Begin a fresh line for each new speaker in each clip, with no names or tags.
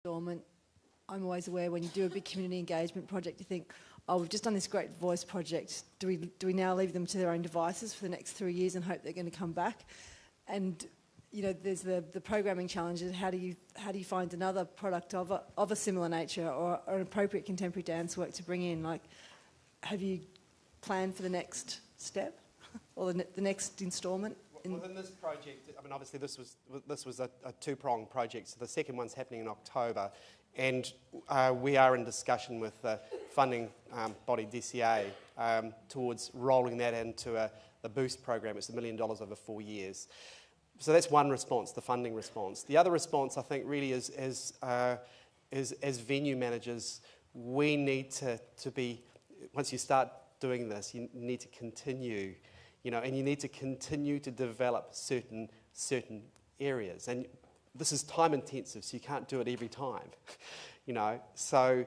dormant. I'm always aware when you do a big community engagement project, you think, oh, we've just done this great voice project. Do we now leave them to their own devices for the next 3 years and hope they're going to come back? And you know, there's the programming challenges. How do you find another product of a similar nature or an appropriate contemporary dance work to bring in? Like, have you planned for the next step or the next instalment?
Within this project, I mean, obviously this was a two-pronged project. So the second one's happening in October, and we are in discussion with the funding body DCA towards rolling that into the Boost program. It's $1 million over 4 years. So that's one response, the funding response. The other response, I think, really is as venue managers, we need to be, once you start doing this, you need to continue, you know, and you need to continue to develop certain areas. And this is time intensive, so you can't do it every time, you know. So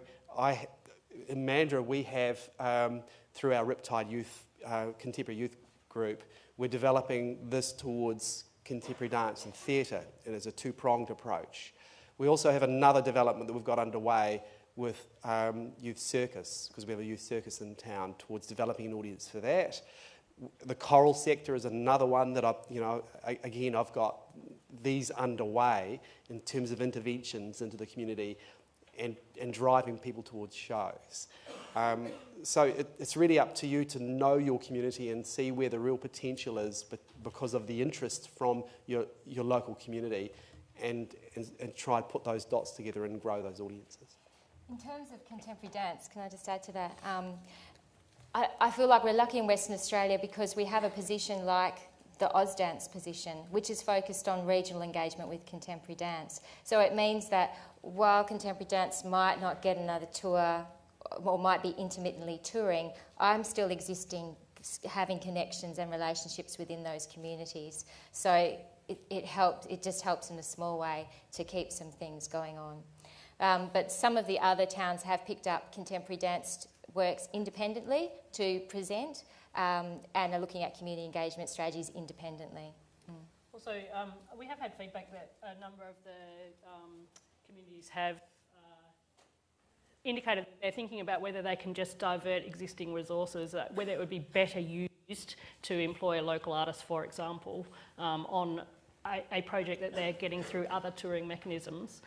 in Mandurah, we have, through our Riptide Youth, Contemporary Youth Group, we're developing this towards contemporary dance and theatre, and it's a two-pronged approach. We also have another development that we've got underway with Youth Circus, because we have a Youth Circus in town, towards developing an audience for that. The choral sector is another one that I've got these underway in terms of interventions into the community and driving people towards shows. So it's really up to you to know your community and see where the real potential is because of the interest from your local community and try and put those dots together and grow those audiences.
In terms of contemporary dance, can I just add to that? I feel like we're lucky in Western Australia because we have a position like the AusDance position, which is focused on regional engagement with contemporary dance. So it means that while contemporary dance might not get another tour or might be intermittently touring, I'm still existing, having connections and relationships within those communities. So it just helps in a small way to keep some things going on. But some of the other towns have picked up contemporary dance works independently to present and are looking at community engagement strategies independently.
Also, we have had feedback that a number of the communities have indicated that they're thinking about whether they can just divert existing resources, whether it would be better used to employ a local artist, for example, on a project that they're getting through other touring mechanisms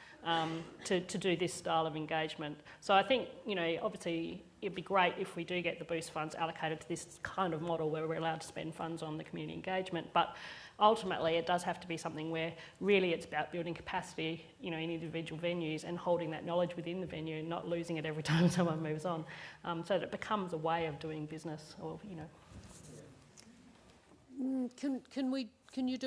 to do this style of engagement. So I think, you know, obviously it'd be great if we do get the Boost funds allocated to this kind of model where we're allowed to spend funds on the community engagement, but ultimately it does have to be something where really it's about building capacity, you know, in individual venues and holding that knowledge within the venue and not losing it every time someone moves on, so that it becomes a way of doing business, or, you know.
Can you do